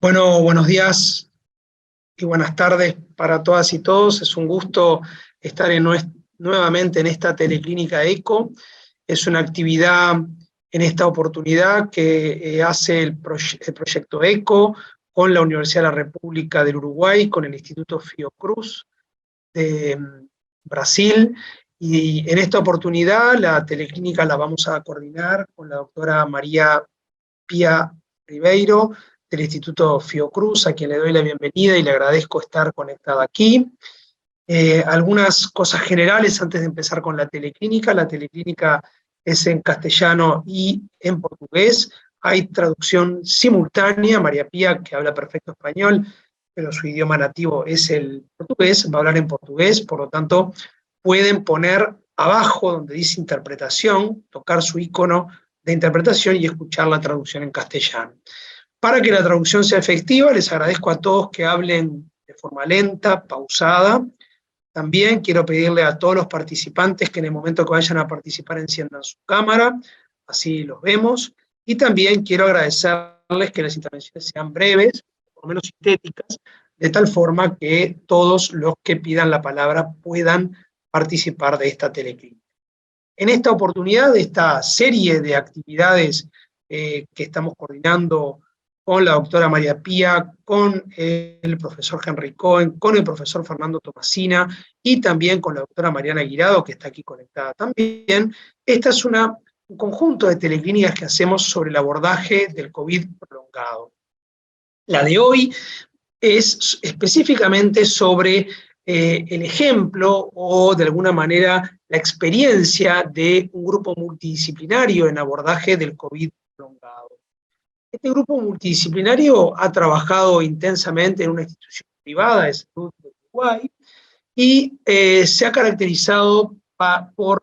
Bueno, buenos días y buenas tardes para todas y todos. Es un gusto estar nuevamente en esta teleclínica ECO. Es una actividad en esta oportunidad que hace el proyecto ECO con la Universidad de la República del Uruguay, con el Instituto Fiocruz de Brasil. Y en esta oportunidad la teleclínica la vamos a coordinar con la doctora María Pía Ribeiro, del Instituto Fiocruz, a quien le doy la bienvenida y le agradezco estar conectada aquí. Algunas cosas generales antes de empezar con la teleclínica. La teleclínica es en castellano y en portugués. Hay traducción simultánea. María Pía, que habla perfecto español, pero su idioma nativo es el portugués, va a hablar en portugués, por lo tanto pueden poner abajo donde dice interpretación, tocar su icono de interpretación y escuchar la traducción en castellano. Para que la traducción sea efectiva, les agradezco a todos que hablen de forma lenta, pausada. También quiero pedirle a todos los participantes que en el momento que vayan a participar enciendan su cámara, así los vemos. Y también quiero agradecerles que las intervenciones sean breves, por lo menos sintéticas, de tal forma que todos los que pidan la palabra puedan participar de esta teleclínica. En esta oportunidad, de esta serie de actividades que estamos coordinando con la doctora María Pía, con el profesor Henry Cohen, con el profesor Fernando Tomasina y también con la doctora Mariana Guirado, que está aquí conectada también. Esta es un conjunto de teleclínicas que hacemos sobre el abordaje del COVID prolongado. La de hoy es específicamente sobre el ejemplo o de alguna manera la experiencia de un grupo multidisciplinario en abordaje del COVID prolongado. Este grupo multidisciplinario ha trabajado intensamente en una institución privada de salud de Uruguay y se ha caracterizado por,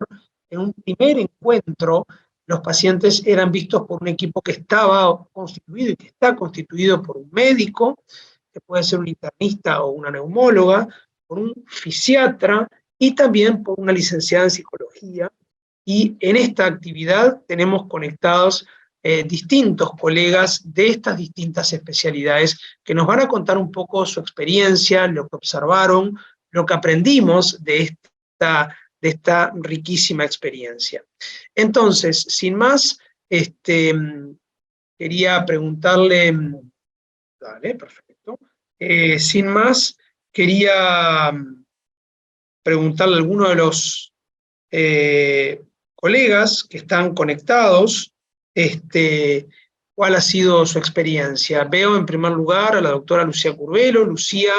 en un primer encuentro, los pacientes eran vistos por un equipo que estaba constituido y que está constituido por un médico, que puede ser un internista o una neumóloga, por un fisiatra y también por una licenciada en psicología. Y en esta actividad tenemos conectados distintos colegas de estas distintas especialidades que nos van a contar un poco su experiencia, lo que observaron, lo que aprendimos de esta riquísima experiencia. Entonces, sin más, quería preguntarle, dale, perfecto, sin más, quería preguntarle a alguno de los colegas que están conectados, cuál ha sido su experiencia. Veo en primer lugar a la doctora Lucía Curvelo. Lucía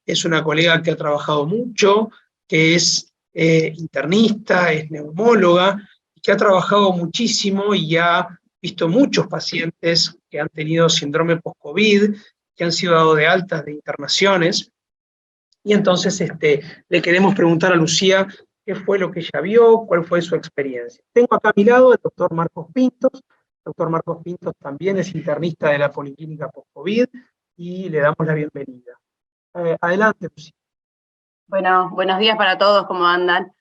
es una colega que ha trabajado mucho, que es internista, es neumóloga, que ha trabajado muchísimo y ha visto muchos pacientes que han tenido síndrome post-COVID, que han sido dados de altas de internaciones. Y entonces le queremos preguntar a Lucía qué fue lo que ella vio, cuál fue su experiencia. Tengo acá a mi lado el doctor Marcos Pintos. El doctor Marcos Pintos también es internista de la Policlínica Post-COVID y le damos la bienvenida. Adelante, Lucía. Bueno, buenos días para todos, ¿cómo andan?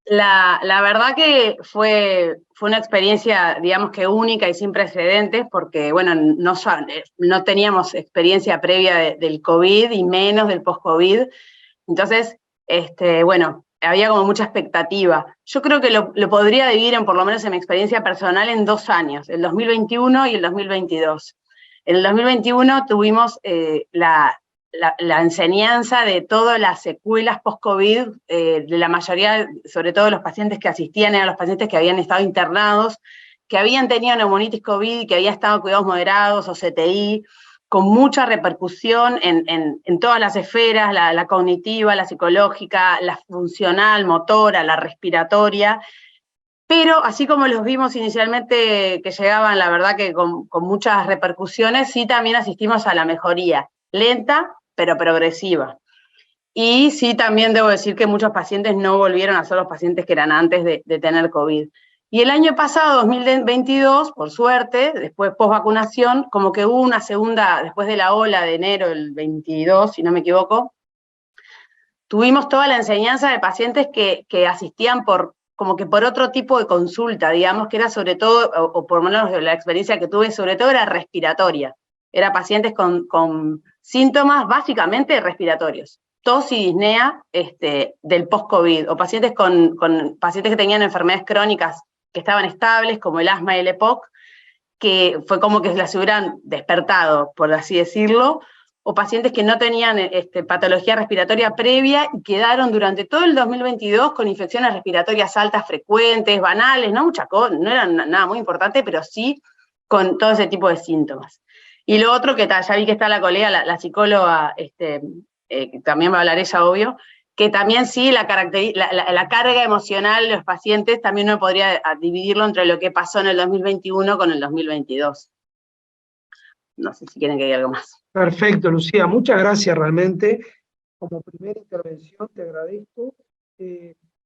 La verdad que fue una experiencia, digamos que única y sin precedentes, porque, bueno, no teníamos experiencia previa del COVID y menos del post-COVID. Entonces, bueno, había como mucha expectativa. Yo creo que lo podría dividir, por lo menos en mi experiencia personal, en 2 años, el 2021 y el 2022. En el 2021 tuvimos la enseñanza de todas las secuelas post-COVID, de la mayoría, sobre todo los pacientes que asistían, eran los pacientes que habían estado internados, que habían tenido neumonitis COVID, que habían estado en cuidados moderados o CTI, con mucha repercusión en todas las esferas, la cognitiva, la psicológica, la funcional, motora, la respiratoria. Pero así como los vimos inicialmente que llegaban, la verdad que con muchas repercusiones, sí también asistimos a la mejoría, lenta, pero progresiva. Y sí también debo decir que muchos pacientes no volvieron a ser los pacientes que eran antes de tener COVID. Y el año pasado, 2022, por suerte, después post-vacunación, como que hubo una segunda, después de la ola de enero del 22, si no me equivoco, tuvimos toda la enseñanza de pacientes que asistían como que por otro tipo de consulta, digamos, que era sobre todo, o por lo menos la experiencia que tuve, sobre todo era respiratoria. Era pacientes con síntomas básicamente respiratorios, tos y disnea del post-COVID, o pacientes pacientes que tenían enfermedades crónicas que estaban estables, como el asma y el EPOC, que fue como que las hubieran despertado, por así decirlo, o pacientes que no tenían patología respiratoria previa y quedaron durante todo el 2022 con infecciones respiratorias altas frecuentes, banales, no no eran nada muy importante, pero sí con todo ese tipo de síntomas. Y lo otro que ya vi que está la colega, la psicóloga, también va a hablar ella, obvio, que también sí la carga emocional de los pacientes también no podría dividirlo entre lo que pasó en el 2021 con el 2022. No sé si quieren que diga algo más. Perfecto, Lucía, muchas gracias realmente. Como primera intervención te agradezco.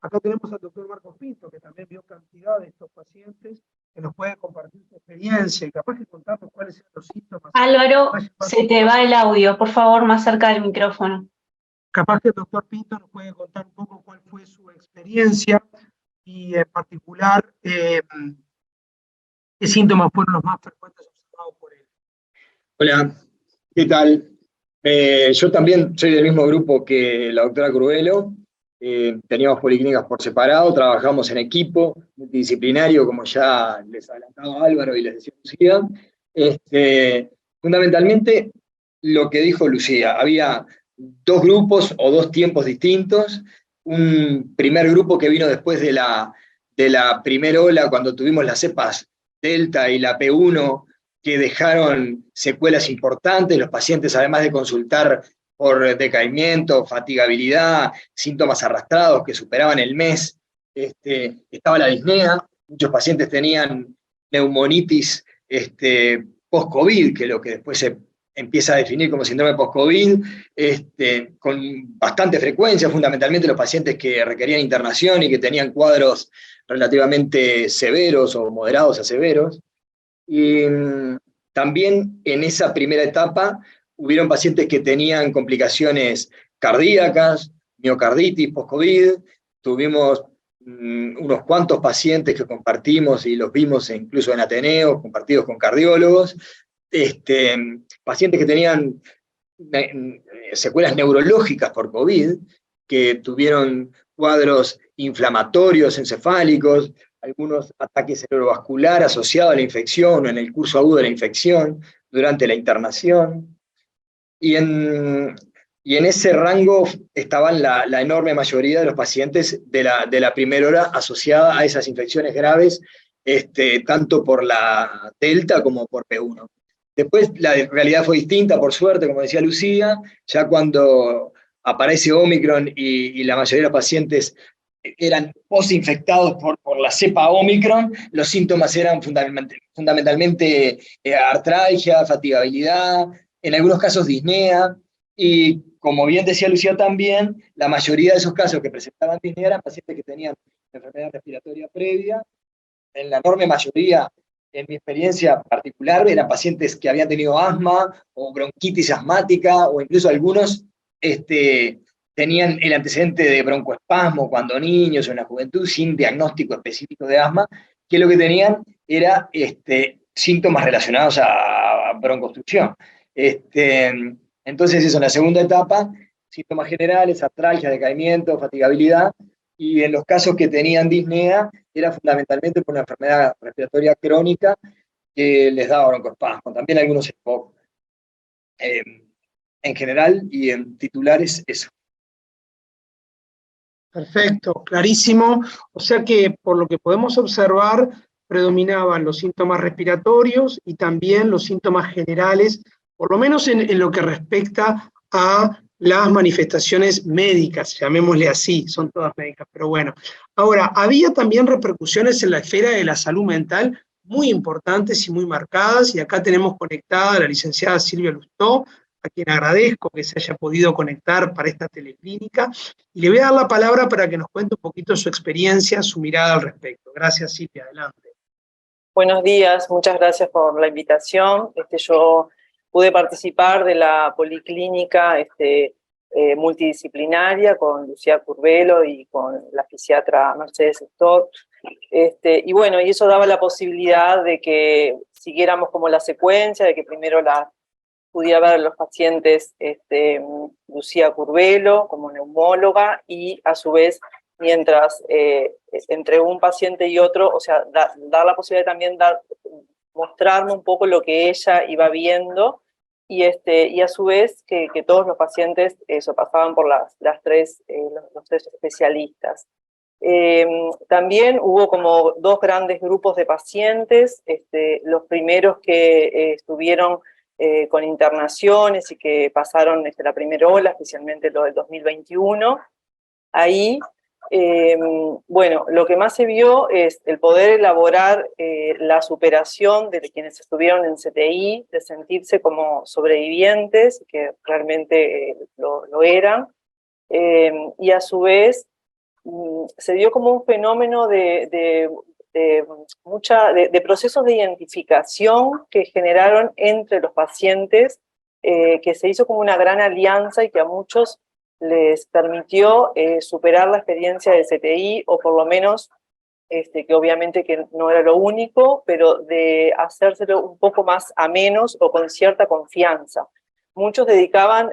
Acá tenemos al doctor Marcos Pinto, que también vio cantidad de estos pacientes, que nos puede compartir su experiencia y capaz de contarnos cuáles son los síntomas. Álvaro, se te va el audio, por favor, más cerca del micrófono. Capaz que el doctor Pinto nos puede contar un poco cuál fue su experiencia y en particular qué síntomas fueron los más frecuentes observados por él. Hola, ¿qué tal? Yo también soy del mismo grupo que la doctora Curvelo. Teníamos policlínicas por separado, trabajamos en equipo multidisciplinario, como ya les adelantaba Álvaro y les decía Lucía. Fundamentalmente, lo que dijo Lucía, había dos grupos o dos tiempos distintos. Un primer grupo que vino después de la primera ola, cuando tuvimos las cepas Delta y la P1, que dejaron secuelas importantes. Los pacientes, además de consultar por decaimiento, fatigabilidad, síntomas arrastrados que superaban el mes, estaba la disnea. Muchos pacientes tenían neumonitis post-COVID, que es lo que después se empieza a definir como síndrome post-COVID, con bastante frecuencia, fundamentalmente los pacientes que requerían internación y que tenían cuadros relativamente severos o moderados a severos. Y también en esa primera etapa hubieron pacientes que tenían complicaciones cardíacas, miocarditis post-COVID. Tuvimos unos cuantos pacientes que compartimos y los vimos incluso en Ateneo, compartidos con cardiólogos, pacientes que tenían secuelas neurológicas por COVID, que tuvieron cuadros inflamatorios encefálicos, algunos ataques cerebrovasculares asociados a la infección o en el curso agudo de la infección durante la internación. Y en ese rango estaban la enorme mayoría de los pacientes de la primera hora asociada a esas infecciones graves, tanto por la Delta como por P1. Después la realidad fue distinta, por suerte, como decía Lucía, ya cuando aparece Omicron y la mayoría de los pacientes eran post-infectados por la cepa Omicron, los síntomas eran fundamentalmente artralgia, fatigabilidad, en algunos casos disnea, y como bien decía Lucía también, la mayoría de esos casos que presentaban disnea eran pacientes que tenían enfermedad respiratoria previa. En la enorme mayoría, en mi experiencia particular, eran pacientes que habían tenido asma o bronquitis asmática, o incluso algunos tenían el antecedente de broncoespasmo cuando niños o en la juventud, sin diagnóstico específico de asma, que lo que tenían era síntomas relacionados a broncoobstrucción. Entonces eso, en la segunda etapa, síntomas generales, artralgia, decaimiento, fatigabilidad, y en los casos que tenían disnea, era fundamentalmente por una enfermedad respiratoria crónica que les daba broncoespasmo, también algunos EPOC. En general y en titulares, eso. Perfecto, clarísimo. O sea que, por lo que podemos observar, predominaban los síntomas respiratorios y también los síntomas generales, por lo menos en lo que respecta a las manifestaciones médicas, llamémosle así, son todas médicas, pero bueno. Ahora, había también repercusiones en la esfera de la salud mental muy importantes y muy marcadas, y acá tenemos conectada a la licenciada Silvia Lustó, a quien agradezco que se haya podido conectar para esta teleclínica, y le voy a dar la palabra para que nos cuente un poquito su experiencia, su mirada al respecto. Gracias, Silvia, adelante. Buenos días, muchas gracias por la invitación. Yo pude participar de la policlínica multidisciplinaria con Lucía Curvelo y con la fisiatra Mercedes Stock. Y bueno, y eso daba la posibilidad de que siguiéramos como la secuencia, de que primero pudiera ver a los pacientes Lucía Curvelo como neumóloga, y a su vez, mientras entre un paciente y otro, o sea, dar la posibilidad de también mostrarme un poco lo que ella iba viendo, y a su vez que todos los pacientes pasaban por los tres especialistas. También hubo como dos grandes grupos de pacientes, los primeros que estuvieron con internaciones y que pasaron la primera ola, especialmente lo del 2021. Ahí, bueno, lo que más se vio es el poder elaborar la superación de quienes estuvieron en CTI, de sentirse como sobrevivientes, que realmente lo eran, y a su vez se dio como un fenómeno de procesos de identificación que generaron entre los pacientes, que se hizo como una gran alianza y que a muchos les permitió superar la experiencia de CTI, o por lo menos, que obviamente que no era lo único, pero de hacérselo un poco más amenos o con cierta confianza. Muchos dedicaban,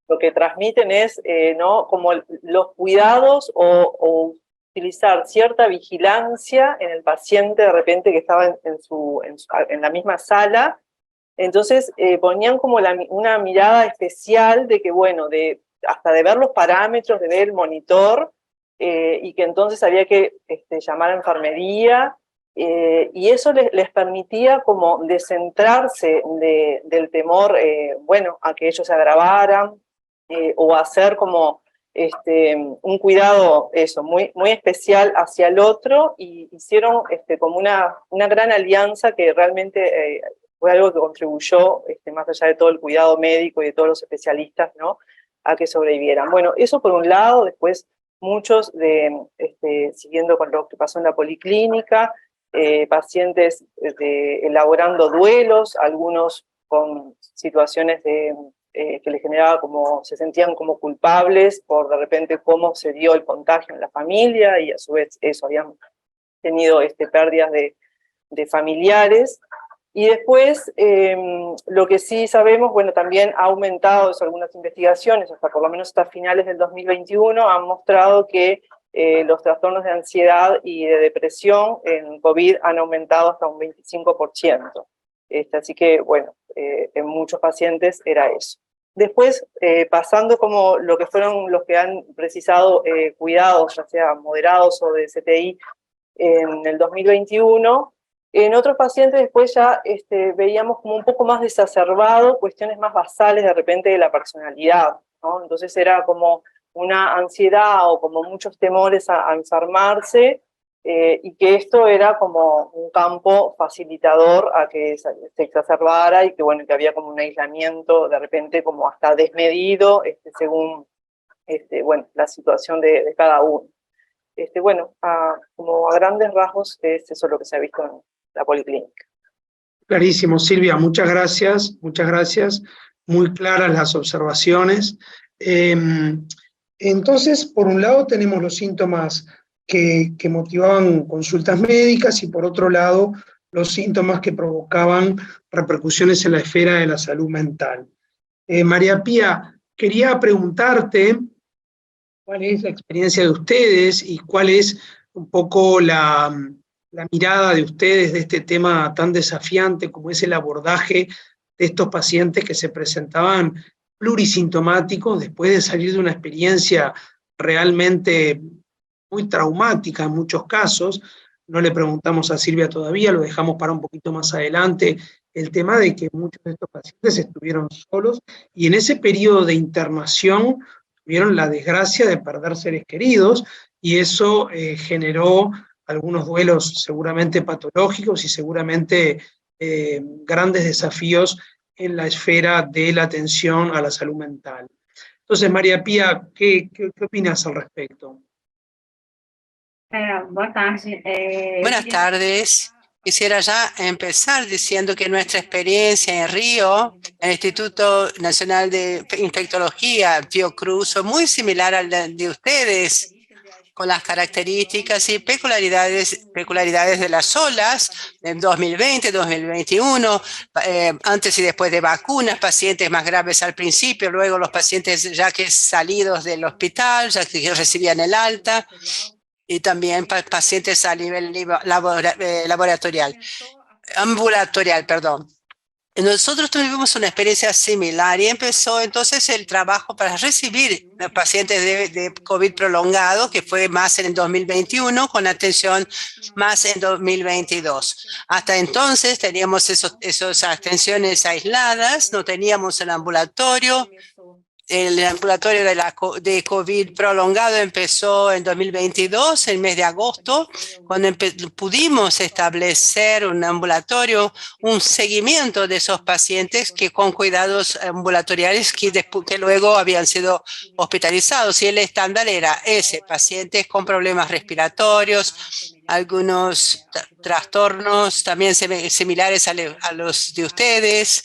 lo que transmiten es ¿no? como los cuidados o utilizar cierta vigilancia en el paciente de repente que estaba en la misma sala. Entonces ponían como una mirada especial de que, bueno, hasta de ver los parámetros, de ver el monitor, y que entonces había que llamar a enfermería, y eso les permitía como descentrarse del temor, bueno, a que ellos se agravaran, o hacer como un cuidado muy, muy especial hacia el otro, y hicieron como una gran alianza que realmente fue algo que contribuyó, más allá de todo el cuidado médico y de todos los especialistas, ¿no?, a que sobrevivieran. Bueno, eso por un lado. Después muchos, siguiendo con lo que pasó en la policlínica, pacientes elaborando duelos, algunos con situaciones que les generaba como, se sentían como culpables por de repente cómo se dio el contagio en la familia, y a su vez eso, habían tenido pérdidas de familiares. Y después, lo que sí sabemos, bueno, también ha aumentado algunas investigaciones, hasta por lo menos hasta finales del 2021, han mostrado que los trastornos de ansiedad y de depresión en COVID han aumentado hasta un 25%. Así que, bueno, en muchos pacientes era eso. Después, pasando como lo que fueron los que han precisado cuidados, ya sea moderados o de CTI, en el 2021, en otros pacientes después ya veíamos como un poco más exacerbado cuestiones más basales de repente de la personalidad, ¿no? Entonces era como una ansiedad o como muchos temores a enfermarse, y que esto era como un campo facilitador a que se exacerbara, y que, bueno, que había como un aislamiento de repente como hasta desmedido, según bueno, la situación de cada uno. Bueno, como a grandes rasgos es eso lo que se ha visto en la policlínica. Clarísimo, Silvia, muchas gracias, muy claras las observaciones. Entonces, por un lado tenemos los síntomas que motivaban consultas médicas, y por otro lado los síntomas que provocaban repercusiones en la esfera de la salud mental. María Pía, quería preguntarte cuál es la experiencia de ustedes y cuál es un poco la mirada de ustedes de este tema tan desafiante como es el abordaje de estos pacientes que se presentaban plurisintomáticos después de salir de una experiencia realmente muy traumática en muchos casos. No le preguntamos a Silvia todavía, lo dejamos para un poquito más adelante, el tema de que muchos de estos pacientes estuvieron solos y en ese periodo de internación tuvieron la desgracia de perder seres queridos, y eso generó algunos duelos seguramente patológicos y seguramente grandes desafíos en la esfera de la atención a la salud mental. Entonces, María Pía, ¿qué opinas al respecto? Buenas tardes. Quisiera ya empezar diciendo que nuestra experiencia en Río, en el Instituto Nacional de Infectología, Fiocruz, es muy similar a la de ustedes. con las características y peculiaridades de las olas en 2020, 2021, antes y después de vacunas, pacientes más graves al principio, luego los pacientes ya que salidos del hospital, ya que recibían el alta, y también pacientes a nivel ambulatorial, perdón. Nosotros tuvimos una experiencia similar y empezó entonces el trabajo para recibir pacientes de COVID prolongado, que fue más en el 2021, con atención más en 2022. Hasta entonces teníamos esas atenciones aisladas, no teníamos el ambulatorio. El ambulatorio de COVID prolongado empezó en 2022, el mes de agosto, cuando pudimos establecer un ambulatorio, un seguimiento de esos pacientes que con cuidados ambulatoriales que luego habían sido hospitalizados. Y el estándar era ese, pacientes con problemas respiratorios, algunos trastornos también similares a los de ustedes,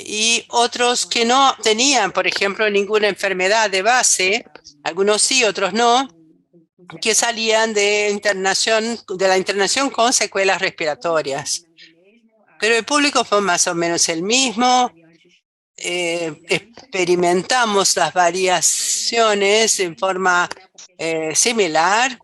y otros que no tenían, por ejemplo, ninguna enfermedad de base, algunos sí, otros no, que salían de la internación con secuelas respiratorias. Pero el público fue más o menos el mismo. Experimentamos las variaciones en forma similar.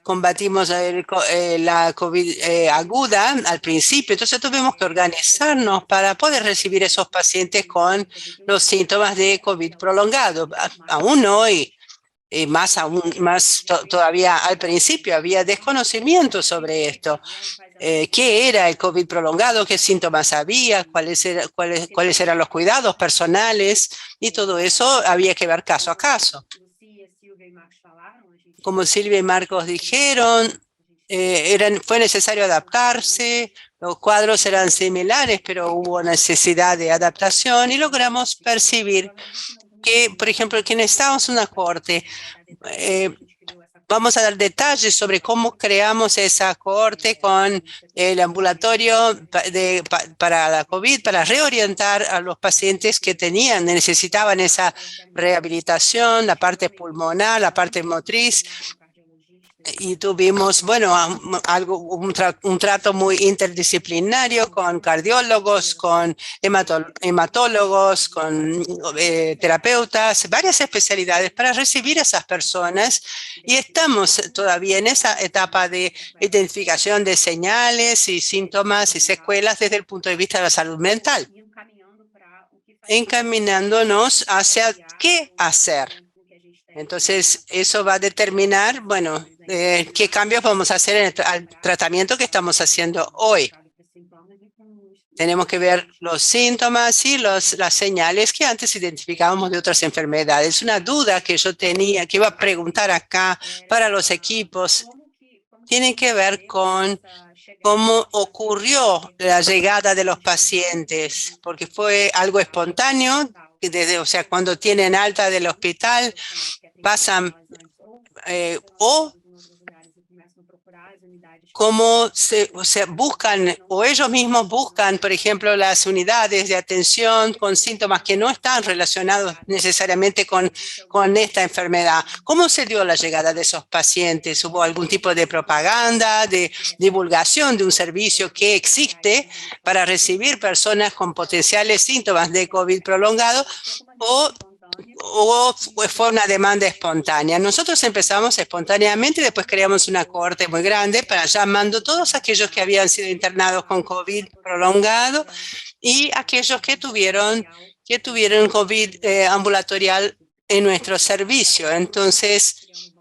Combatimos la COVID aguda al principio, entonces tuvimos que organizarnos para poder recibir esos pacientes con los síntomas de COVID prolongado. Aún hoy, más todavía al principio, había desconocimiento sobre esto. ¿Qué era el COVID prolongado? ¿Qué síntomas había? ¿Cuáles eran los cuidados personales? Y todo eso había que ver caso a caso. Como Silvia y Marcos dijeron, fue necesario adaptarse, los cuadros eran similares, pero hubo necesidad de adaptación y logramos percibir que, por ejemplo, que necesitábamos una cohorte. Vamos a dar detalles sobre cómo creamos esa cohorte con el ambulatorio para la COVID, para reorientar a los pacientes que necesitaban esa rehabilitación, la parte pulmonar, la parte motriz. Y tuvimos, bueno, un trato muy interdisciplinario con cardiólogos, con hematólogos, con terapeutas, varias especialidades para recibir a esas personas. Y estamos todavía en esa etapa de identificación de señales y síntomas y secuelas desde el punto de vista de la salud mental, encaminándonos hacia qué hacer. Entonces, eso va a determinar, bueno, qué cambios vamos a hacer en el tratamiento que estamos haciendo hoy. Tenemos que ver los síntomas y las señales que antes identificábamos de otras enfermedades. Una duda que yo tenía, que iba a preguntar acá para los equipos, tiene que ver con cómo ocurrió la llegada de los pacientes, porque fue algo espontáneo, o sea, cuando tienen alta del hospital, pasan o cómo buscan, o ellos mismos buscan, por ejemplo, las unidades de atención con síntomas que no están relacionados necesariamente con esta enfermedad. ¿Cómo se dio la llegada de esos pacientes? ¿Hubo algún tipo de propaganda, de divulgación de un servicio que existe para recibir personas con potenciales síntomas de COVID prolongado o fue una demanda espontánea? Nosotros empezamos espontáneamente y después creamos una cohorte muy grande para llamando a todos aquellos que habían sido internados con COVID prolongado y aquellos que tuvieron COVID ambulatorial en nuestro servicio. Entonces,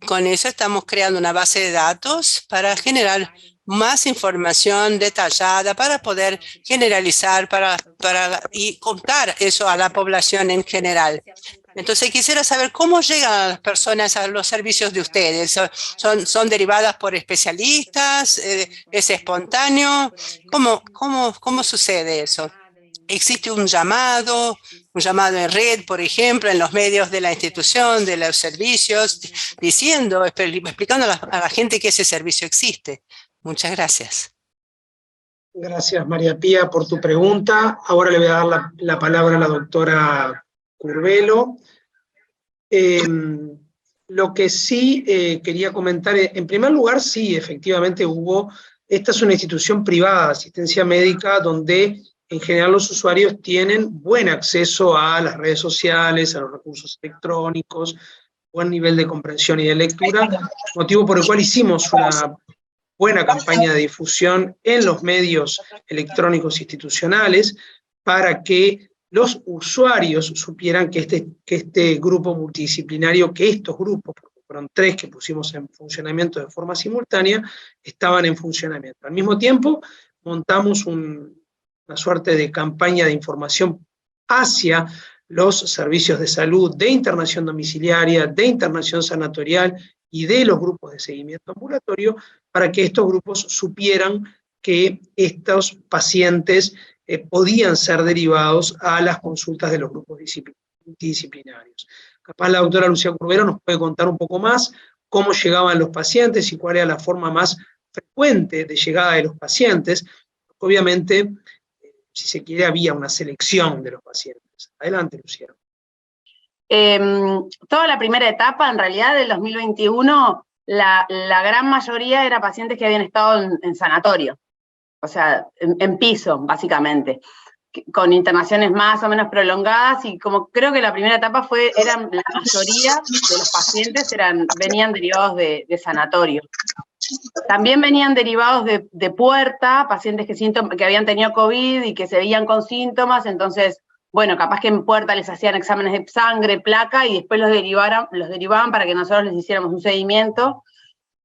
con eso estamos creando una base de datos para generar más información detallada para poder generalizar y contar eso a la población en general. Entonces, quisiera saber cómo llegan las personas a los servicios de ustedes. ¿Son derivadas por especialistas? ¿Es espontáneo? ¿Cómo sucede eso? ¿Existe un llamado en red, por ejemplo, en los medios de la institución, de los servicios, explicando a la gente que ese servicio existe? Muchas gracias. Gracias, María Pía, por tu pregunta. Ahora le voy a dar la palabra a la doctora Curbelo. Lo que sí quería comentar, en primer lugar, sí, efectivamente esta es una institución privada de asistencia médica donde en general los usuarios tienen buen acceso a las redes sociales, a los recursos electrónicos, buen nivel de comprensión y de lectura, motivo por el cual hicimos una buena campaña de difusión en los medios electrónicos institucionales para que los usuarios supieran que este grupo multidisciplinario, que estos grupos, porque fueron 3 que pusimos en funcionamiento de forma simultánea, estaban en funcionamiento. Al mismo tiempo, montamos una suerte de campaña de información hacia los servicios de salud, de internación domiciliaria, de internación sanatorial y de los grupos de seguimiento ambulatorio, para que estos grupos supieran que estos pacientes podían ser derivados a las consultas de los grupos multidisciplinarios. Capaz la doctora Lucía Curvelo nos puede contar un poco más cómo llegaban los pacientes y cuál era la forma más frecuente de llegada de los pacientes. Obviamente, si se quiere, había una selección de los pacientes. Adelante, Lucía. Toda la primera etapa, en realidad, del 2021, la gran mayoría era pacientes que habían estado en sanatorio, o sea, en piso, básicamente, con internaciones más o menos prolongadas, y como creo que la primera etapa la mayoría de los pacientes venían derivados de sanatorio. También venían derivados de puerta, pacientes que habían tenido COVID y que se veían con síntomas, entonces, bueno, capaz que en puerta les hacían exámenes de sangre, placa, y después los derivaban para que nosotros les hiciéramos un seguimiento.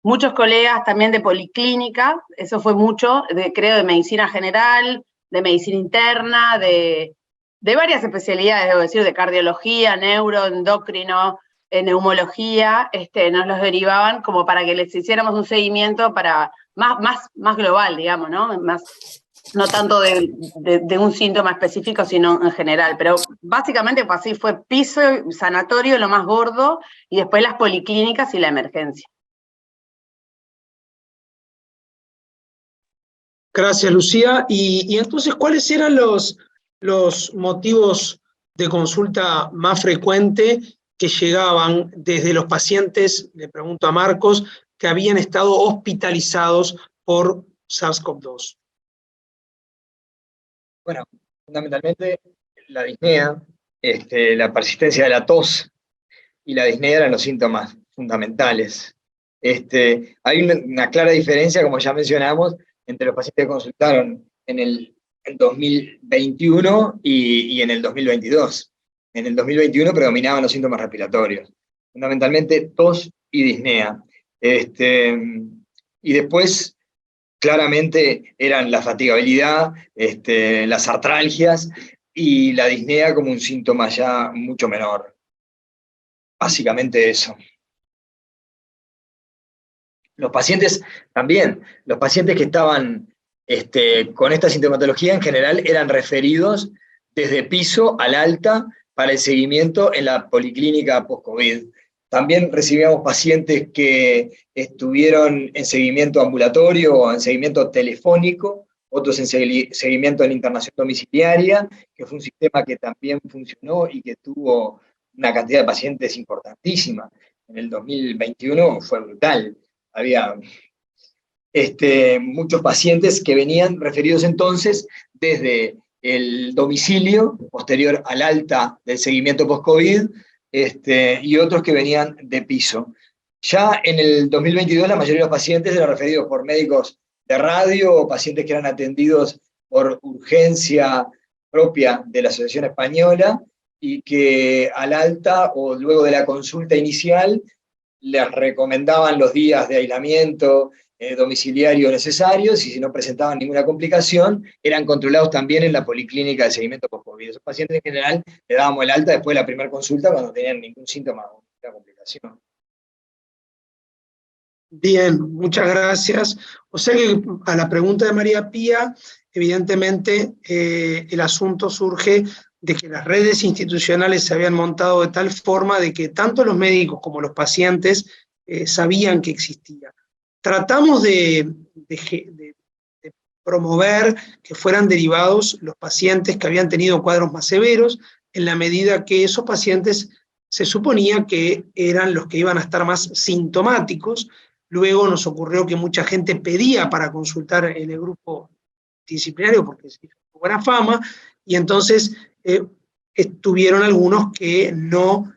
Muchos colegas también de policlínica, eso fue mucho, creo, de medicina general, de medicina interna, de varias especialidades, debo decir, de cardiología, neuro, endocrino, neumología, nos los derivaban como para que les hiciéramos un seguimiento más global, digamos, ¿no? No tanto de un síntoma específico, sino en general. Pero básicamente pues así fue piso, sanatorio, lo más gordo, y después las policlínicas y la emergencia. Gracias, Lucía. Y entonces, ¿cuáles eran los motivos de consulta más frecuente que llegaban desde los pacientes, le pregunto a Marcos, que habían estado hospitalizados por SARS-CoV-2? Bueno, fundamentalmente la disnea, la persistencia de la tos y la disnea eran los síntomas fundamentales. Hay una clara diferencia, como ya mencionamos, entre los pacientes que consultaron en 2021 y en el 2022. En el 2021 predominaban los síntomas respiratorios, fundamentalmente tos y disnea. Y después, claramente, eran la fatigabilidad, las artralgias y la disnea como un síntoma ya mucho menor. Básicamente eso. Los pacientes también, los pacientes que estaban con esta sintomatología en general eran referidos desde piso al alta para el seguimiento en la policlínica post-COVID. También recibíamos pacientes que estuvieron en seguimiento ambulatorio o en seguimiento telefónico, otros en seguimiento en internación domiciliaria, que fue un sistema que también funcionó y que tuvo una cantidad de pacientes importantísima. En el 2021 fue brutal. Había muchos pacientes que venían referidos entonces desde el domicilio, posterior al alta del seguimiento post-COVID, y otros que venían de piso. Ya en el 2022 la mayoría de los pacientes eran referidos por médicos de radio o pacientes que eran atendidos por urgencia propia de la Asociación Española y que al alta o luego de la consulta inicial les recomendaban los días de aislamiento domiciliario necesarios, y si no presentaban ninguna complicación, eran controlados también en la policlínica de seguimiento post-COVID. Esos pacientes en general le dábamos el alta después de la primera consulta cuando tenían ningún síntoma o ninguna complicación. Bien, muchas gracias. O sea que a la pregunta de María Pía, evidentemente el asunto surge de que las redes institucionales se habían montado de tal forma de que tanto los médicos como los pacientes sabían que existía. Tratamos de promover que fueran derivados los pacientes que habían tenido cuadros más severos, en la medida que esos pacientes se suponía que eran los que iban a estar más sintomáticos. Luego nos ocurrió que mucha gente pedía para consultar en el grupo disciplinario porque se hizo buena fama, y entonces estuvieron algunos que no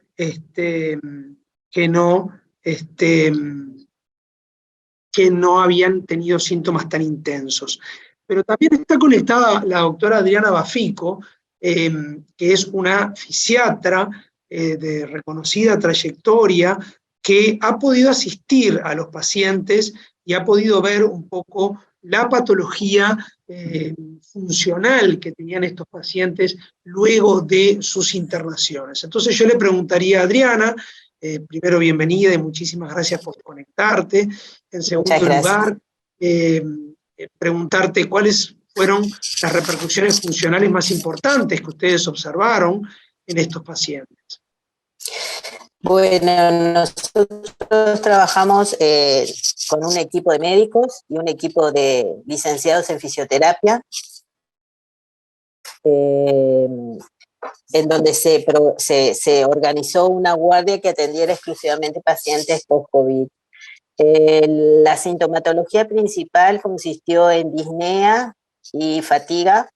habían tenido síntomas tan intensos. Pero también está conectada la doctora Adriana Bafico, que es una fisiatra de reconocida trayectoria, que ha podido asistir a los pacientes y ha podido ver un poco la patología funcional que tenían estos pacientes luego de sus internaciones. Entonces yo le preguntaría a Adriana, primero bienvenida y muchísimas gracias por conectarte. En segundo lugar, preguntarte cuáles fueron las repercusiones funcionales más importantes que ustedes observaron en estos pacientes. Bueno, nosotros trabajamos con un equipo de médicos y un equipo de licenciados en fisioterapia, en donde se organizó una guardia que atendiera exclusivamente pacientes post-COVID. La sintomatología principal consistió en disnea y fatiga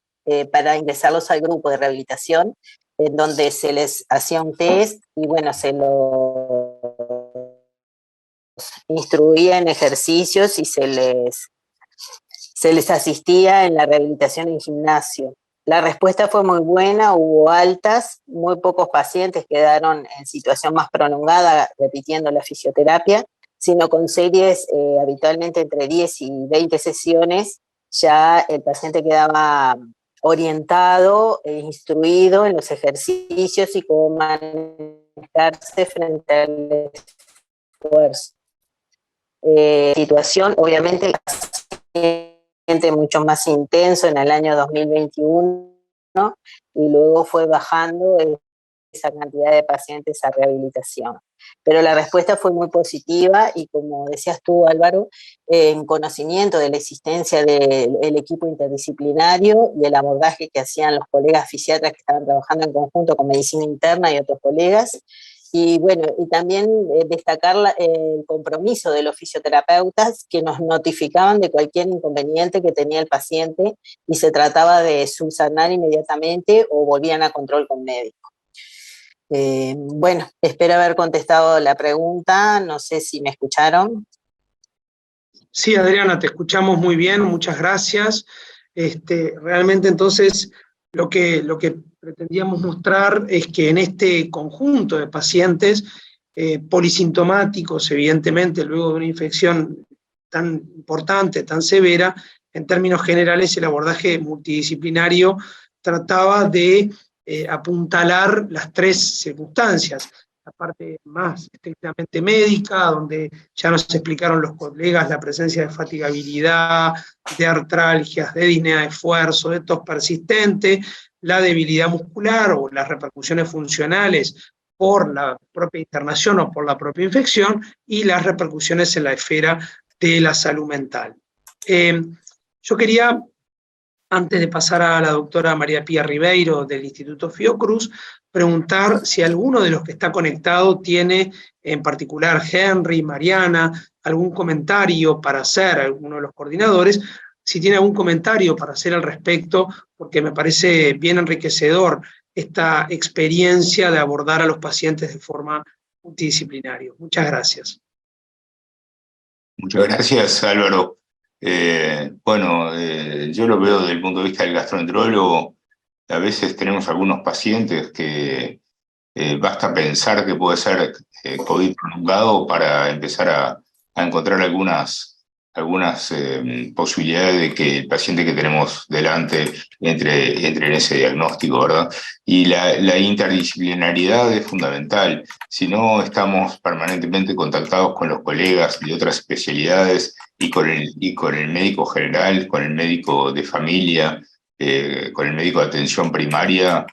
para ingresarlos al grupo de rehabilitación, en donde se les hacía un test y bueno, se los instruía en ejercicios y se les asistía en la rehabilitación en gimnasio. La respuesta fue muy buena, hubo altas, muy pocos pacientes quedaron en situación más prolongada repitiendo la fisioterapia, sino con series habitualmente entre 10 y 20 sesiones, ya el paciente quedaba orientado e instruido en los ejercicios y cómo manejarse frente al esfuerzo. Situación, obviamente, mucho más intenso en el año 2021, ¿no? Y luego fue bajando esa cantidad de pacientes a rehabilitación. Pero la respuesta fue muy positiva y, como decías tú, Álvaro, en conocimiento de la existencia del equipo interdisciplinario y el abordaje que hacían los colegas fisiatras que estaban trabajando en conjunto con medicina interna y otros colegas. Y bueno, y también destacar el compromiso de los fisioterapeutas que nos notificaban de cualquier inconveniente que tenía el paciente y se trataba de subsanar inmediatamente o volvían a control con médico. Bueno, espero haber contestado la pregunta, no sé si me escucharon. Sí, Adriana, te escuchamos muy bien, muchas gracias. Realmente entonces lo que pretendíamos mostrar es que en este conjunto de pacientes polisintomáticos, evidentemente luego de una infección tan importante, tan severa, en términos generales el abordaje multidisciplinario trataba de apuntalar las tres circunstancias, la parte más estrictamente médica, donde ya nos explicaron los colegas la presencia de fatigabilidad, de artralgias, de disnea de esfuerzo, de tos persistente, la debilidad muscular o las repercusiones funcionales por la propia internación o por la propia infección, y las repercusiones en la esfera de la salud mental. Yo quería, antes de pasar a la doctora María Pía Ribeiro del Instituto Fiocruz, preguntar si alguno de los que está conectado tiene, en particular Henry, Mariana, algún comentario para hacer, alguno de los coordinadores, si tiene algún comentario para hacer al respecto, porque me parece bien enriquecedor esta experiencia de abordar a los pacientes de forma multidisciplinaria. Muchas gracias. Muchas gracias, Álvaro. Yo lo veo desde el punto de vista del gastroenterólogo. A veces tenemos algunos pacientes que basta pensar que puede ser COVID prolongado para empezar a encontrar algunas posibilidades de que el paciente que tenemos delante entre en ese diagnóstico, ¿verdad? Y la interdisciplinariedad es fundamental. Si no estamos permanentemente contactados con los colegas de otras especialidades y con el médico general, con el médico de familia, con el médico de atención primaria,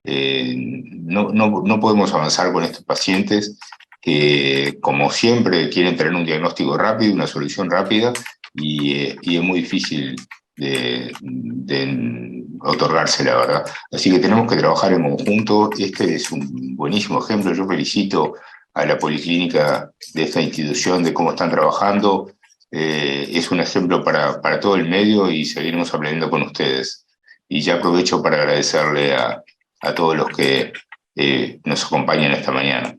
no podemos avanzar con estos pacientes que, como siempre, quieren tener un diagnóstico rápido, una solución rápida, y es muy difícil de otorgársela, ¿verdad? Así que tenemos que trabajar en conjunto. Este es un buenísimo ejemplo. Yo felicito a la Policlínica de esta institución de cómo están trabajando. Es un ejemplo para todo el medio y seguiremos aprendiendo con ustedes. Y ya aprovecho para agradecerle a todos los que nos acompañan esta mañana.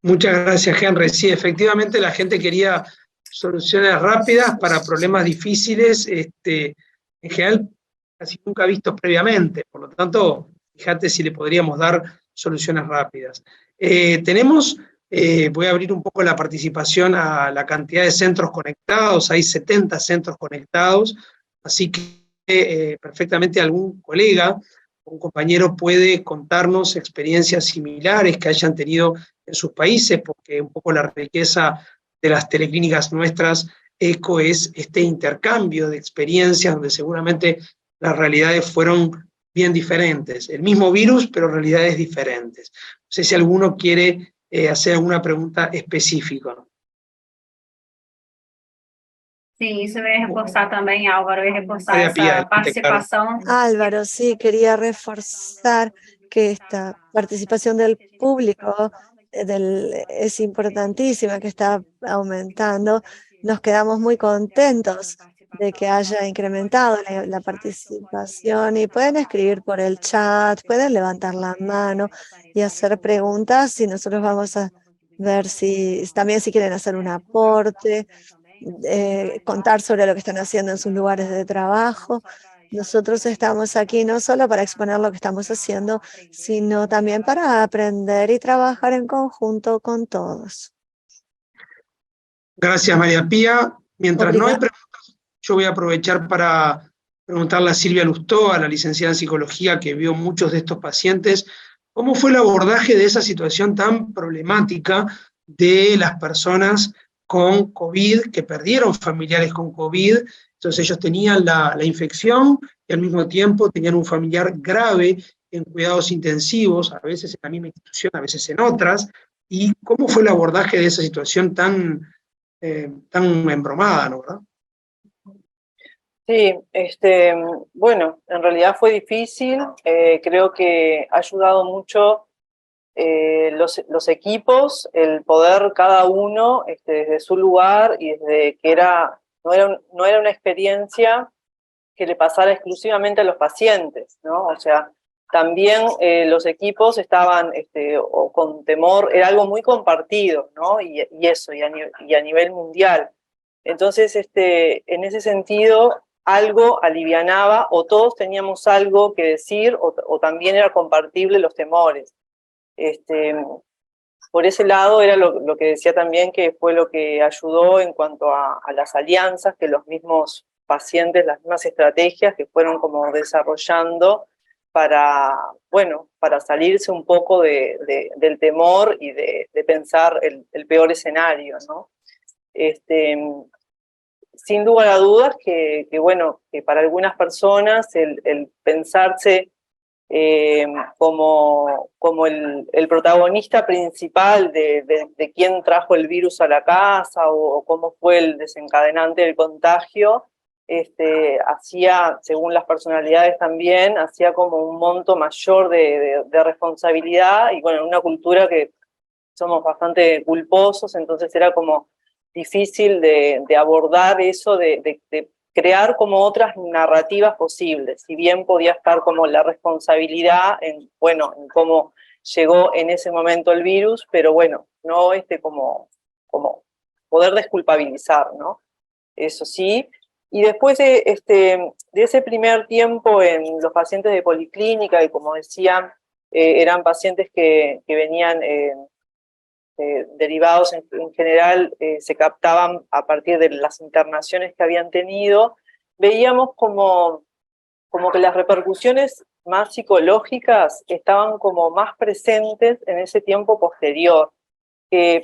Muchas gracias, Henry. Sí, efectivamente la gente quería soluciones rápidas para problemas difíciles, en general casi nunca vistos previamente. Por lo tanto, fíjate si le podríamos dar soluciones rápidas. Voy a abrir un poco la participación a la cantidad de centros conectados. Hay 70 centros conectados, así que perfectamente algún colega, un compañero puede contarnos experiencias similares que hayan tenido en sus países, porque un poco la riqueza de las teleclínicas nuestras, ECO, es este intercambio de experiencias donde seguramente las realidades fueron bien diferentes. El mismo virus, pero realidades diferentes. No sé si alguno quiere hacer alguna pregunta específica. Sim, isso eu ia reforçar também, Álvaro, eu ia reforçar María Pía, essa participação. Álvaro, sí, quería reforzar que esta participación del público es importantísima, que está aumentando. Nos quedamos muy contentos de que haya incrementado la participación y pueden escribir por el chat, pueden levantar la mano y hacer preguntas y nosotros vamos a ver si quieren hacer un aporte, contar sobre lo que están haciendo en sus lugares de trabajo. Nosotros estamos aquí no solo para exponer lo que estamos haciendo, sino también para aprender y trabajar en conjunto con todos. Gracias, María Pía. Mientras no hay preguntas, yo voy a aprovechar para preguntarle a Silvia Lustó, a la licenciada en Psicología, que vio muchos de estos pacientes, ¿cómo fue el abordaje de esa situación tan problemática de las personas con COVID, que perdieron familiares con COVID? Entonces ellos tenían la infección y al mismo tiempo tenían un familiar grave en cuidados intensivos, a veces en la misma institución, a veces en otras. ¿Y cómo fue el abordaje de esa situación tan embromada, ¿no? ¿verdad? Sí, bueno, en realidad fue difícil. Creo que ha ayudado mucho los equipos, el poder cada uno desde su lugar y desde que no era una experiencia que le pasara exclusivamente a los pacientes, ¿no? O sea, también los equipos estaban o con temor, era algo muy compartido, ¿no? Y a nivel mundial. Entonces, en ese sentido, algo alivianaba, o todos teníamos algo que decir, o también era compartible los temores. Por ese lado era lo que decía también, que fue lo que ayudó en cuanto a las alianzas, que los mismos pacientes, las mismas estrategias que fueron como desarrollando para salirse un poco del temor y de pensar el peor escenario, ¿no? Sin lugar a dudas que para algunas personas el pensarse como el protagonista principal de quién trajo el virus a la casa o cómo fue el desencadenante del contagio, hacía, según las personalidades también, hacía como un monto mayor de responsabilidad, y bueno, en una cultura que somos bastante culposos, entonces era como difícil de abordar eso, de crear como otras narrativas posibles, si bien podía estar como la responsabilidad en cómo llegó en ese momento el virus, pero bueno, no como poder desculpabilizar, ¿no? Eso sí. Y después de ese primer tiempo en los pacientes de policlínica, y como decía, eran pacientes que venían derivados en general, se captaban a partir de las internaciones que habían tenido, veíamos como que las repercusiones más psicológicas estaban como más presentes en ese tiempo posterior, que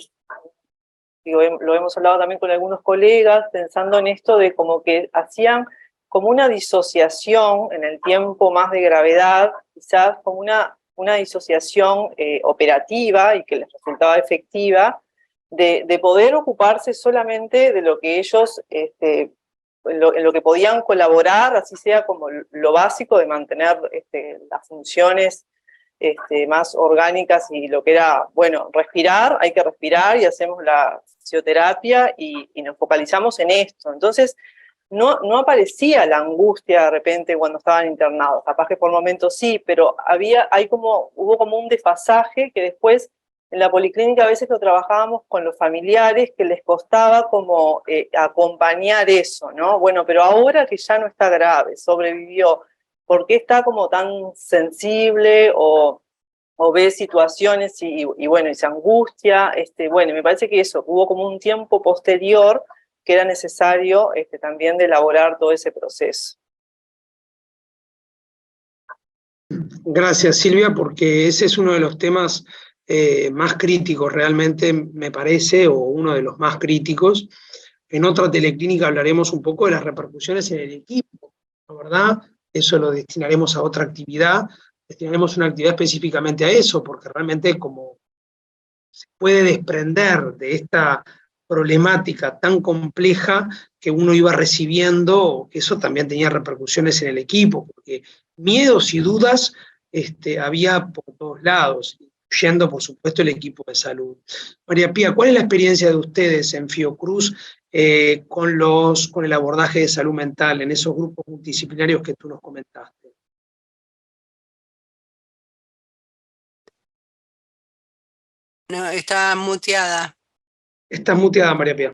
lo hemos hablado también con algunos colegas, pensando en esto de como que hacían como una disociación en el tiempo más de gravedad, quizás como una disociación operativa y que les resultaba efectiva, de poder ocuparse solamente de lo que ellos en lo que podían colaborar, así sea como lo básico de mantener las funciones más orgánicas y lo que era, bueno, respirar, hay que respirar y hacemos la fisioterapia y nos focalizamos en esto. Entonces, no aparecía la angustia de repente cuando estaban internados, capaz que por momentos sí, pero hubo como un desfasaje que después en la policlínica a veces lo trabajábamos con los familiares, que les costaba como acompañar eso, ¿no? Bueno, pero ahora que ya no está grave, sobrevivió, ¿por qué está como tan sensible o ve situaciones y bueno, y se angustia? Bueno, me parece que eso, hubo como un tiempo posterior que era necesario también de elaborar todo ese proceso. Gracias, Silvia, porque ese es uno de los temas más críticos realmente, me parece, o uno de los más críticos. En otra teleclínica hablaremos un poco de las repercusiones en el equipo, ¿no, verdad? Eso lo destinaremos a otra actividad, destinaremos una actividad específicamente a eso, porque realmente como se puede desprender de esta problemática tan compleja que uno iba recibiendo, que eso también tenía repercusiones en el equipo, porque miedos y dudas había por todos lados, incluyendo, por supuesto, el equipo de salud. María Pía, ¿cuál es la experiencia de ustedes en Fiocruz con el abordaje de salud mental en esos grupos multidisciplinarios que tú nos comentaste? No, está muteada. Está muteada, María Pía.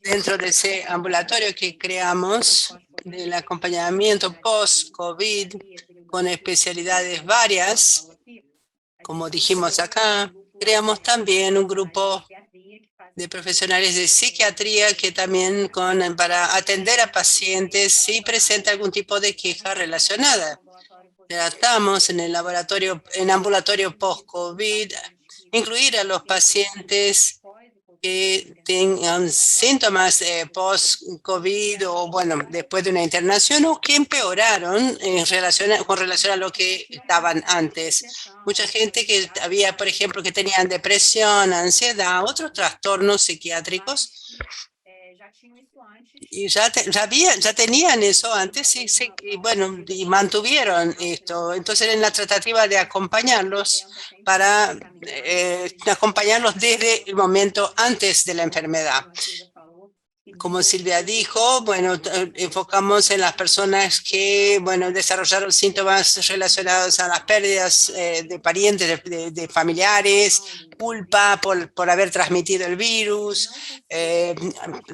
Dentro de ese ambulatorio que creamos, del acompañamiento post-COVID, con especialidades varias, como dijimos acá, creamos también un grupo de profesionales de psiquiatría que también para atender a pacientes si presenta algún tipo de queja relacionada. Tratamos en el laboratorio, en ambulatorio post-COVID, incluir a los pacientes que tengan síntomas post-COVID o, bueno, después de una internación o que empeoraron con relación a lo que estaban antes. Mucha gente que había, por ejemplo, que tenían depresión, ansiedad, otros trastornos psiquiátricos, y ya tenían eso antes y bueno, y mantuvieron esto. Entonces, en la tratativa de acompañarlos para acompañarlos desde el momento antes de la enfermedad. Como Silvia dijo, bueno, enfocamos en las personas que, bueno, desarrollaron síntomas relacionados a las pérdidas de parientes, de familiares, culpa por haber transmitido el virus,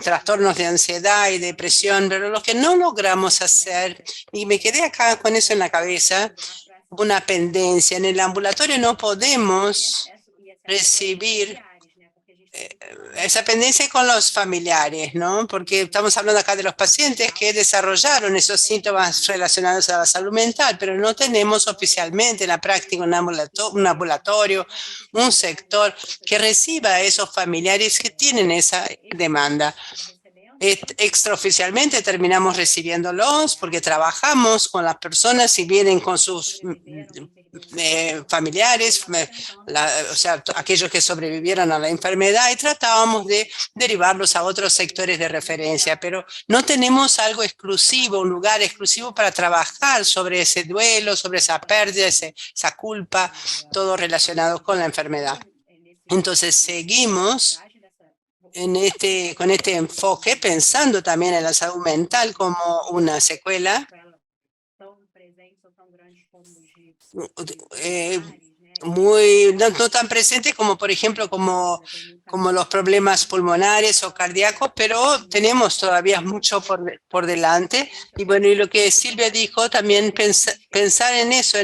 trastornos de ansiedad y depresión, pero lo que no logramos hacer, y me quedé acá con eso en la cabeza, una pendencia. En el ambulatorio no podemos recibir esa pendencia con los familiares, ¿no? Porque estamos hablando acá de los pacientes que desarrollaron esos síntomas relacionados a la salud mental, pero no tenemos oficialmente en la práctica un ambulatorio, un sector que reciba a esos familiares que tienen esa demanda. Extraoficialmente terminamos recibiéndolos porque trabajamos con las personas y vienen con sus familiares, o sea, aquellos que sobrevivieron a la enfermedad, y tratábamos de derivarlos a otros sectores de referencia, pero no tenemos algo exclusivo, un lugar exclusivo para trabajar sobre ese duelo, sobre esa pérdida, esa culpa, todo relacionado con la enfermedad. Entonces seguimos con este enfoque, pensando también en la salud mental como una secuela no tan presente como, por ejemplo, como los problemas pulmonares o cardíacos, pero tenemos todavía mucho por delante. Y bueno, y lo que Silvia dijo, también pensar en eso,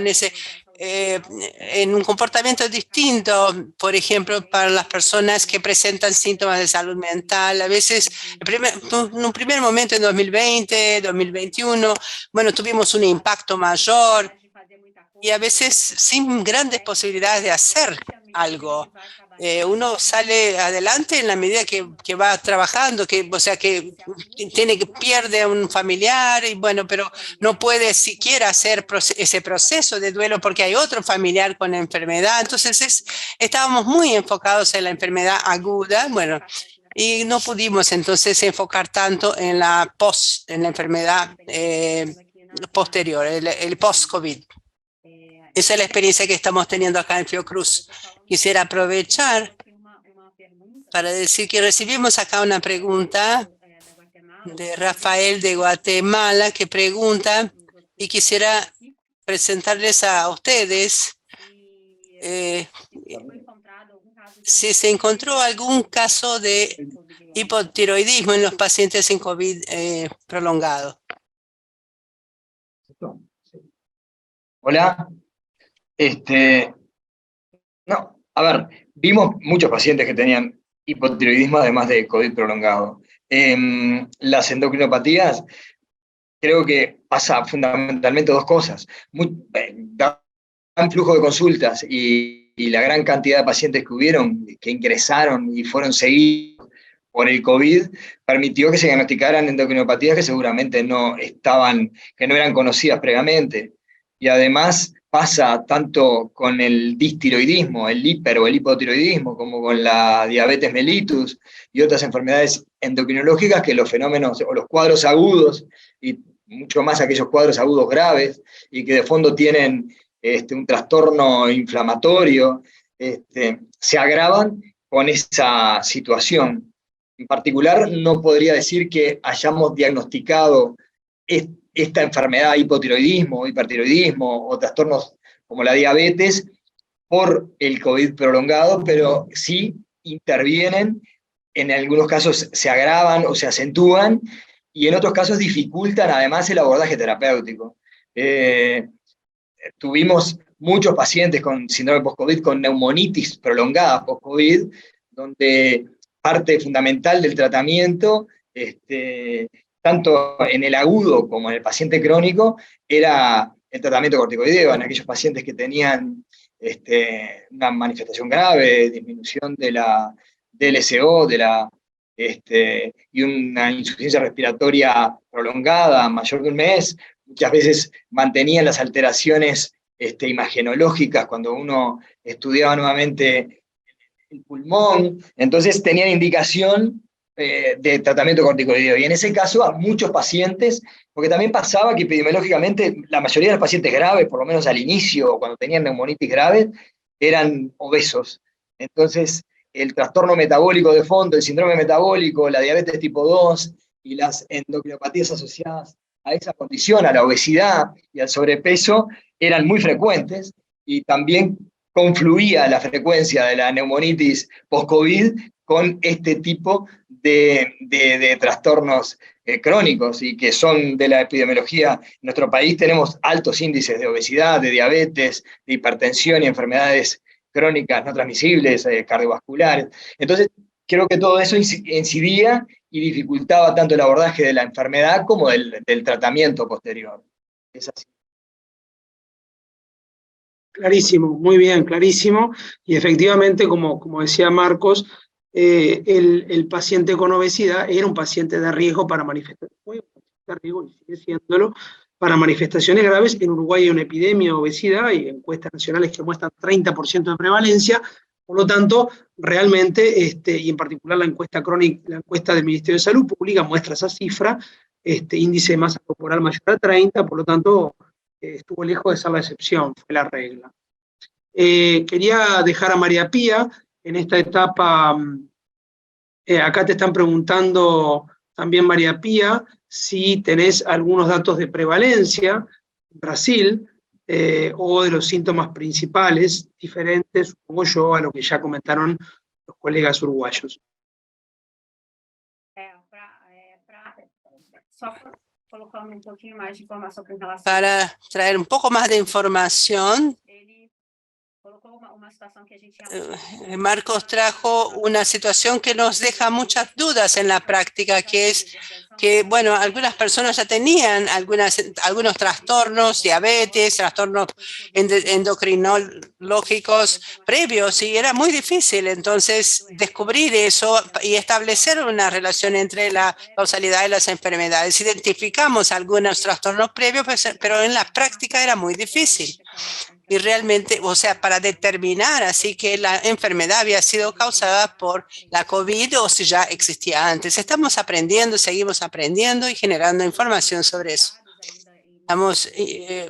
en un comportamiento distinto, por ejemplo, para las personas que presentan síntomas de salud mental. A veces, en un primer momento, en 2020, 2021, bueno, tuvimos un impacto mayor y a veces sin grandes posibilidades de hacer algo. Uno sale adelante en la medida que va trabajando, o sea, que pierde a un familiar, y bueno, pero no puede siquiera hacer ese proceso de duelo porque hay otro familiar con enfermedad. Entonces estábamos muy enfocados en la enfermedad aguda. Bueno, y no pudimos entonces enfocar tanto en la enfermedad posterior, el post-COVID. Esa es la experiencia que estamos teniendo acá en Fiocruz. Quisiera aprovechar para decir que recibimos acá una pregunta de Rafael de Guatemala que pregunta, y quisiera presentarles a ustedes si se encontró algún caso de hipotiroidismo en los pacientes en COVID prolongado. Hola. No, a ver, vimos muchos pacientes que tenían hipotiroidismo además de COVID prolongado. Las endocrinopatías, creo que pasa fundamentalmente dos cosas. Gran flujo de consultas y la gran cantidad de pacientes que hubieron, que ingresaron y fueron seguidos por el COVID, permitió que se diagnosticaran endocrinopatías que seguramente no eran conocidas previamente. Y además pasa tanto con el distiroidismo, el hiper o el hipotiroidismo, como con la diabetes mellitus y otras enfermedades endocrinológicas, que los fenómenos o los cuadros agudos, y mucho más aquellos cuadros agudos graves, y que de fondo tienen un trastorno inflamatorio, se agravan con esa situación. En particular, no podría decir que hayamos diagnosticado esta enfermedad, hipotiroidismo, hipertiroidismo o trastornos como la diabetes por el COVID prolongado, pero sí intervienen, en algunos casos se agravan o se acentúan, y en otros casos dificultan además el abordaje terapéutico. Tuvimos muchos pacientes con síndrome post-COVID, con neumonitis prolongada post-COVID, donde parte fundamental del tratamiento, tanto en el agudo como en el paciente crónico, era el tratamiento corticoideo en aquellos pacientes que tenían una manifestación grave, disminución de la DLCO, y una insuficiencia respiratoria prolongada, mayor de un mes. Muchas veces mantenían las alteraciones imagenológicas cuando uno estudiaba nuevamente el pulmón, entonces tenían indicación de tratamiento corticoideo. Y en ese caso a muchos pacientes, porque también pasaba que epidemiológicamente la mayoría de los pacientes graves, por lo menos al inicio, cuando tenían neumonitis grave, eran obesos. Entonces el trastorno metabólico de fondo, el síndrome metabólico, la diabetes tipo 2 y las endocrinopatías asociadas a esa condición, a la obesidad y al sobrepeso, eran muy frecuentes, y también confluía la frecuencia de la neumonitis post-COVID con este tipo de trastornos crónicos, y que son de la epidemiología. En nuestro país tenemos altos índices de obesidad, de diabetes, de hipertensión y enfermedades crónicas no transmisibles, cardiovasculares. Entonces, creo que todo eso incidía y dificultaba tanto el abordaje de la enfermedad como del tratamiento posterior. Es así. Clarísimo, muy bien, clarísimo. Y efectivamente, como decía Marcos, el paciente con obesidad era un paciente de riesgo para manifestaciones, de riesgo, y sigue siéndolo, para manifestaciones graves. En Uruguay hay una epidemia de obesidad y encuestas nacionales que muestran 30% de prevalencia. Por lo tanto, realmente, y en particular la encuesta crónica, la encuesta del Ministerio de Salud Pública muestra esa cifra, índice de masa corporal mayor a 30, por lo tanto, estuvo lejos de ser la excepción, fue la regla. Quería dejar a María Pía en esta etapa. Acá te están preguntando también, María Pía, si tenés algunos datos de prevalencia en Brasil, o de los síntomas principales diferentes, supongo yo, a lo que ya comentaron los colegas uruguayos. Para traer un poco más de información, Marcos trajo una situación que nos deja muchas dudas en la práctica, que es que, bueno, algunas personas ya tenían algunos trastornos, diabetes, trastornos endocrinológicos previos, y era muy difícil entonces descubrir eso y establecer una relación entre la causalidad y las enfermedades. Identificamos algunos trastornos previos, pero en la práctica era muy difícil. y realmente, o sea, para determinar así que la enfermedad había sido causada por la COVID o si ya existía antes. Estamos aprendiendo, seguimos aprendiendo y generando información sobre eso. Estamos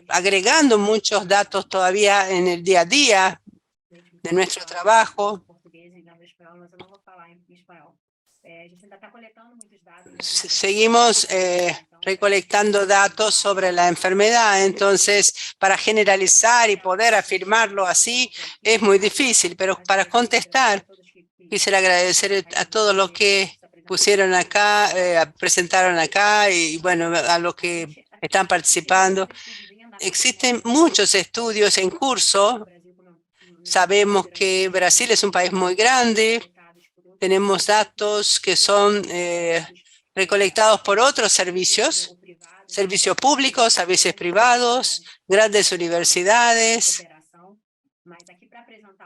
agregando muchos datos todavía en el día a día de nuestro trabajo. Seguimos recolectando datos sobre la enfermedad, entonces para generalizar y poder afirmarlo así es muy difícil, pero para contestar quisiera agradecer a todos los que pusieron acá, presentaron acá y bueno, a los que están participando. Existen muchos estudios en curso. Sabemos que Brasil es un país muy grande. Tenemos datos que son recolectados por otros servicios públicos, servicios privados, grandes universidades,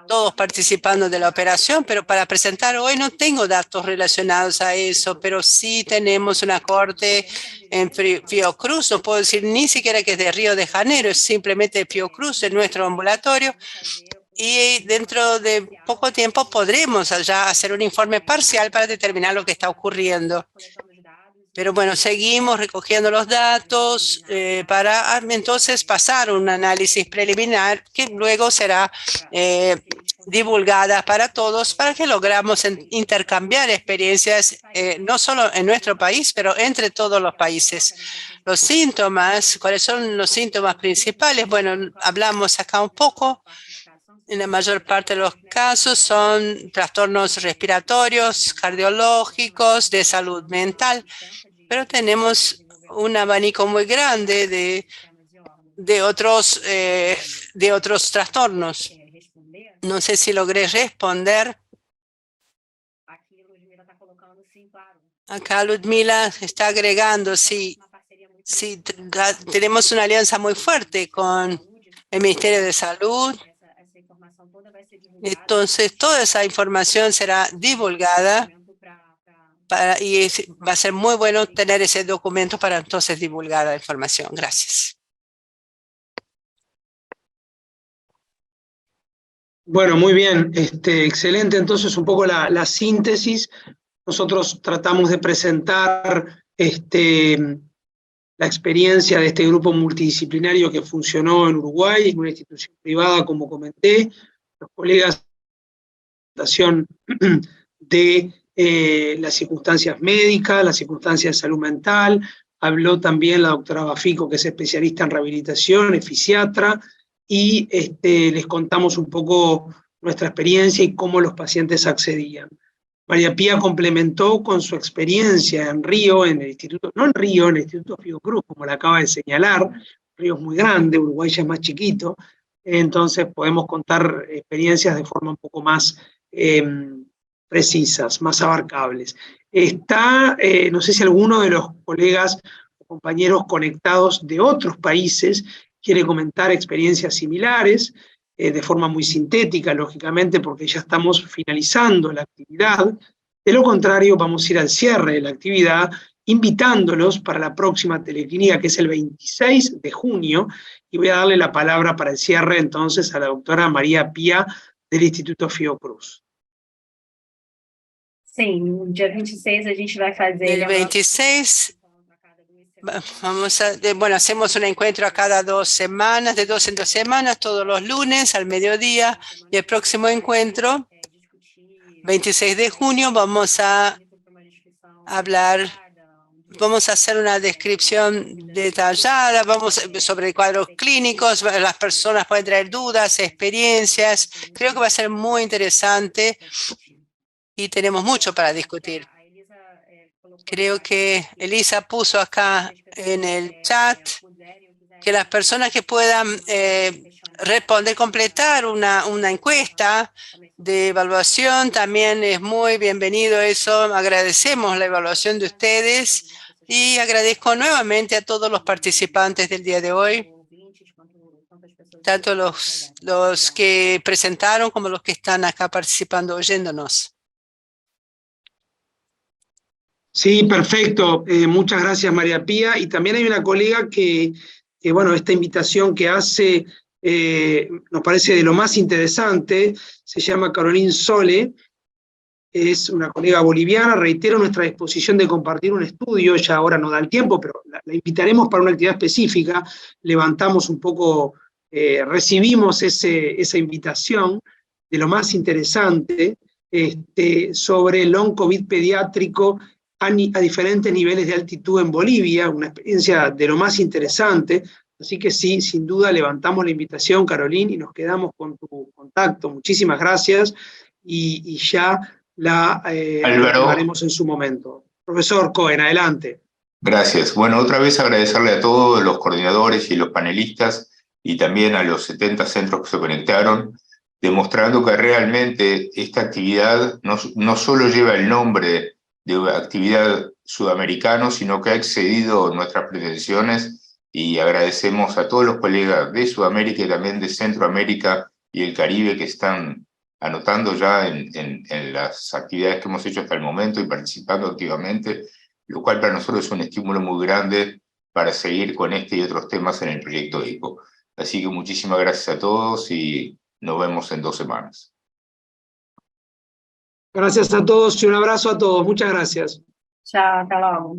todos participando de la operación, pero para presentar hoy no tengo datos relacionados a eso, pero sí tenemos una corte en Fiocruz, no puedo decir ni siquiera que es de Río de Janeiro, es simplemente Fiocruz en nuestro ambulatorio, y dentro de poco tiempo podremos ya hacer un informe parcial para determinar lo que está ocurriendo. Pero bueno, seguimos recogiendo los datos para entonces pasar un análisis preliminar que luego será divulgada para todos para que logramos intercambiar experiencias no solo en nuestro país, pero entre todos los países. Los síntomas, ¿cuáles son los síntomas principales? Bueno, hablamos acá un poco. En la mayor parte de los casos son trastornos respiratorios, cardiológicos, de salud mental, pero tenemos un abanico muy grande de otros trastornos. No sé si logré responder. Acá Ludmila está agregando, sí, tenemos una alianza muy fuerte con el Ministerio de Salud. Entonces, toda esa información será divulgada y va a ser muy bueno tener ese documento para entonces divulgar la información. Gracias. Bueno, muy bien. Excelente. Entonces, un poco la síntesis. Nosotros tratamos de presentar la experiencia de este grupo multidisciplinario que funcionó en Uruguay, en una institución privada, como comenté. Los colegas de las circunstancias médicas, las circunstancias de salud mental. Habló también la doctora Bafico, que es especialista en rehabilitación, es fisiatra, y les contamos un poco nuestra experiencia y cómo los pacientes accedían. María Pía complementó con su experiencia en Río, en el instituto, no en Río, en el Instituto Fiocruz, como la acaba de señalar. Río es muy grande, Uruguay ya es más chiquito, entonces podemos contar experiencias de forma un poco más precisas, más abarcables. No sé si alguno de los colegas o compañeros conectados de otros países quiere comentar experiencias similares, de forma muy sintética, lógicamente, porque ya estamos finalizando la actividad. De lo contrario, vamos a ir al cierre de la actividad, invitándolos para la próxima teleclínica, que es el 26 de junio, y voy a darle la palabra para el cierre, entonces, a la doctora María Pía, del Instituto Fiocruz. Sí, el día 26 a gente va a hacer... El 26 hacemos un encuentro a cada 2 semanas, de 2 en 2 semanas, todos los lunes al mediodía, y el próximo encuentro, 26 de junio, vamos a hacer una descripción detallada, sobre cuadros clínicos, las personas pueden traer dudas, experiencias. Creo que va a ser muy interesante y tenemos mucho para discutir. Creo que Elisa puso acá en el chat que las personas que puedan completar una encuesta de evaluación, también es muy bienvenido eso. Agradecemos la evaluación de ustedes y agradezco nuevamente a todos los participantes del día de hoy, tanto los que presentaron como los que están acá participando, oyéndonos. Sí, perfecto. Muchas gracias, María Pía. Y también hay una colega que bueno, esta invitación que hace nos parece de lo más interesante, se llama Caroline Sole, es una colega boliviana. Reitero nuestra disposición de compartir un estudio, ya ahora no da el tiempo, pero la invitaremos para una actividad específica, levantamos un poco, recibimos esa invitación de lo más interesante sobre el long COVID pediátrico a diferentes niveles de altitud en Bolivia, una experiencia de lo más interesante. Así que sí, sin duda levantamos la invitación, Caroline, y nos quedamos con tu contacto. Muchísimas gracias, y ya la haremos en su momento. Profesor Cohen, adelante. Gracias. Bueno, otra vez agradecerle a todos los coordinadores y los panelistas, y también a los 70 centros que se conectaron, demostrando que realmente esta actividad no solo lleva el nombre de actividad sudamericano, sino que ha excedido nuestras pretensiones, y agradecemos a todos los colegas de Sudamérica y también de Centroamérica y el Caribe que están anotando ya en las actividades que hemos hecho hasta el momento y participando activamente, lo cual para nosotros es un estímulo muy grande para seguir con este y otros temas en el proyecto ECO. Así que muchísimas gracias a todos y nos vemos en 2 semanas. Gracias a todos y un abrazo a todos. Muchas gracias. Tchau, até logo.